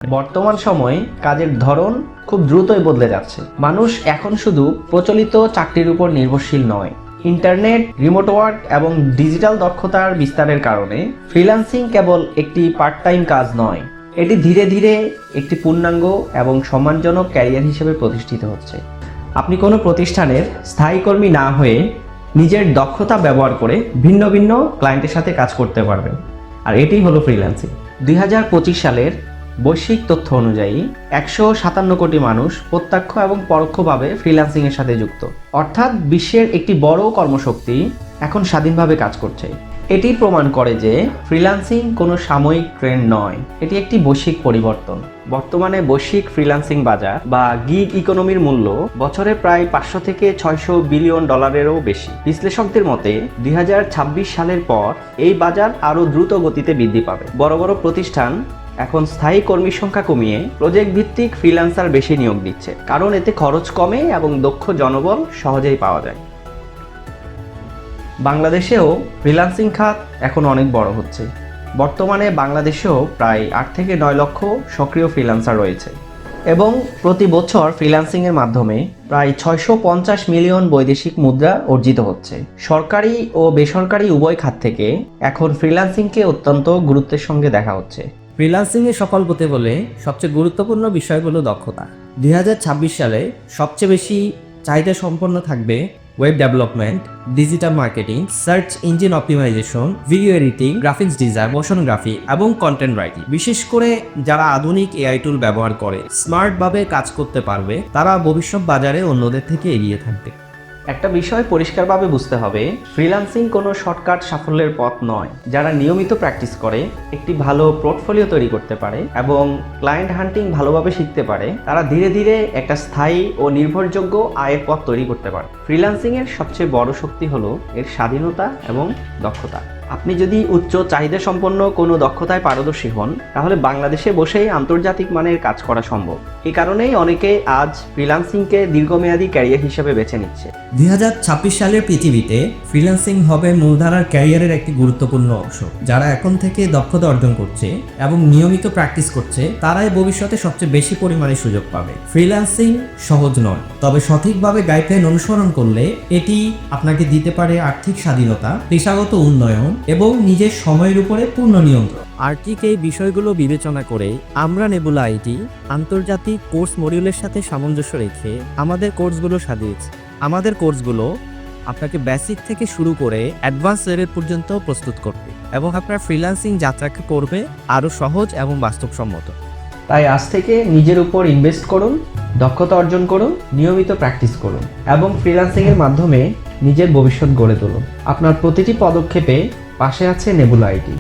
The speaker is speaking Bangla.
বর্তমান সময়ে কাজের ধরন খুব দ্রুতই বদলে যাচ্ছে। মানুষ এখন শুধু প্রচলিত চাকরির উপর নির্ভরশীল নয়। ইন্টারনেট, রিমোট ওয়ার্ক এবং ডিজিটাল দক্ষতার বিস্তারের কারণে ফ্রিল্যান্সিং কেবল একটি পার্ট টাইম কাজ নয়, এটি ধীরে ধীরে একটি পূর্ণাঙ্গ এবং সম্মানজনক ক্যারিয়ার হিসেবে প্রতিষ্ঠিত হচ্ছে। আপনি কোনো প্রতিষ্ঠানের স্থায়ী কর্মী না হয়ে নিজের দক্ষতা ব্যবহার করে ভিন্ন ভিন্ন ক্লায়েন্টের সাথে কাজ করতে পারবেন, আর এটিই হলো ফ্রিল্যান্সিং। 2025 সালের বৈশ্বিক তথ্য অনুযায়ী 157 কোটি মানুষ প্রত্যক্ষ এবং পরোক্ষভাবে ফ্রিল্যান্সিংয়ের সাথে যুক্ত, অর্থাৎ বিশ্বের একটি বড় কর্মশক্তি এখন স্বাধীনভাবে কাজ করছে। এটি প্রমাণ করে যে ফ্রিল্যান্সিং কোনো সাময়িক ট্রেন্ড নয়, এটি একটি বৈশ্বিক পরিবর্তন। বর্তমানে বৈশ্বিক ফ্রিল্যান্সিং বাজার বা গিগ ইকোনমির মূল্য বছরে প্রায় 500 থেকে 600 বিলিয়ন ডলারেরও বেশি। বিশ্লেষকদের মতে 2026 সালের পর এই বাজার আরও দ্রুত গতিতে বৃদ্ধি পাবে। বড় বড় প্রতিষ্ঠান এখন স্থায়ী কর্মীর সংখ্যা কমিয়ে প্রজেক্ট ভিত্তিক ফ্রিল্যান্সার বেশি নিয়োগ দিচ্ছে, কারণ এতে খরচ কমে এবং দক্ষ জনবল সহজেই পাওয়া যায়। বাংলাদেশেও ফ্রিল্যান্সিং খাত এখন অনেক বড় হচ্ছে। বর্তমানে বাংলাদেশেও প্রায় 8 থেকে 9 লক্ষ সক্রিয় ফ্রিল্যান্সার রয়েছে এবং প্রতি বছর ফ্রিল্যান্সিংয়ের মাধ্যমে প্রায় 650 মিলিয়ন বৈদেশিক মুদ্রা অর্জিত হচ্ছে। সরকারি ও বেসরকারি উভয় খাত থেকে এখন ফ্রিল্যান্সিংকে অত্যন্ত গুরুত্বের সঙ্গে দেখা হচ্ছে। ফ্রিল্যান্সিংয়ে সফল হতে হলে সবচেয়ে গুরুত্বপূর্ণ বিষয় হলো দক্ষতা। 2026 সালে সবচেয়ে বেশি চাহিদা সম্পন্ন থাকবে web development, digital marketing, search engine optimization, video editing, graphics design, মোশনগ্রাফি এবং কন্টেন্ট রাইটিং। বিশেষ করে যারা আধুনিক এআই টুল ব্যবহার করে স্মার্টভাবে কাজ করতে পারবে, তারা ভবিষ্যৎ বাজারে অন্যদের থেকে এগিয়ে থাকবে। একটা বিষয় পরিষ্কারভাবে বুঝতে হবে, ফ্রিল্যান্সিং কোনো শর্টকাট সাফল্যের পথ নয়। যারা নিয়মিত প্র্যাকটিস করে, একটি ভালো পোর্টফোলিও তৈরি করতে পারে এবং ক্লায়েন্ট হান্টিং ভালোভাবে শিখতে পারে, তারা ধীরে ধীরে একটা স্থায়ী ও নির্ভরযোগ্য আয়ের পথ তৈরি করতে পারে। ফ্রিল্যান্সিংয়ের সবচেয়ে বড় শক্তি হলো এর স্বাধীনতা এবং দক্ষতা। আপনি যদি উচ্চ চাহিদা সম্পন্ন কোনো দক্ষতায় পারদর্শী হন, তাহলে বাংলাদেশে বসেই আন্তর্জাতিক মানের কাজ করা সম্ভব। এই কারণেই অনেকে আজ ফ্রিল্যান্সিংকে দীর্ঘমেয়াদী ক্যারিয়ার হিসেবে বেছে নিচ্ছে। 2026 সালের পৃথিবীতে ফ্রিল্যান্সিং হবে মূলধারার ক্যারিয়ারের একটি গুরুত্বপূর্ণ অংশ। যারা এখন থেকে দক্ষতা অর্জন করছে এবং নিয়মিত প্র্যাকটিস করছে, তারাই ভবিষ্যতে সবচেয়ে বেশি পরিমাণে সুযোগ পাবে। ফ্রিল্যান্সিং সহজ নয়, তবে সঠিকভাবে গাইডলাইন অনুসরণ করলে এটি আপনাকে দিতে পারে আর্থিক স্বাধীনতা, পেশাগত উন্নয়ন এবং নিজের সময়ের উপরে পূর্ণ নিয়ন্ত্রণ। আর্থিক এই বিষয়গুলো বিবেচনা করে আমরা নেবুলা আইটি আন্তর্জাতিক কোর্স মডিউলের সাথে সামঞ্জস্য রেখে আমাদের কোর্সগুলো সাজিয়েছি। আমাদের কোর্সগুলো আপনাকে বেসিক থেকে শুরু করে অ্যাডভান্স লেভেল পর্যন্ত প্রস্তুত করবে এবং আপনার ফ্রিল্যান্সিং যাত্রাকে করবে আরও সহজ এবং বাস্তবসম্মত। তাই আজ থেকে নিজের উপর ইনভেস্ট করুন, দক্ষতা অর্জন করুন, নিয়মিত প্র্যাকটিস করুন এবং ফ্রিল্যান্সিংয়ের মাধ্যমে নিজের ভবিষ্যৎ গড়ে তুলুন। আপনার প্রতিটি পদক্ষেপে পাশে আছে নেবুলা আইটি।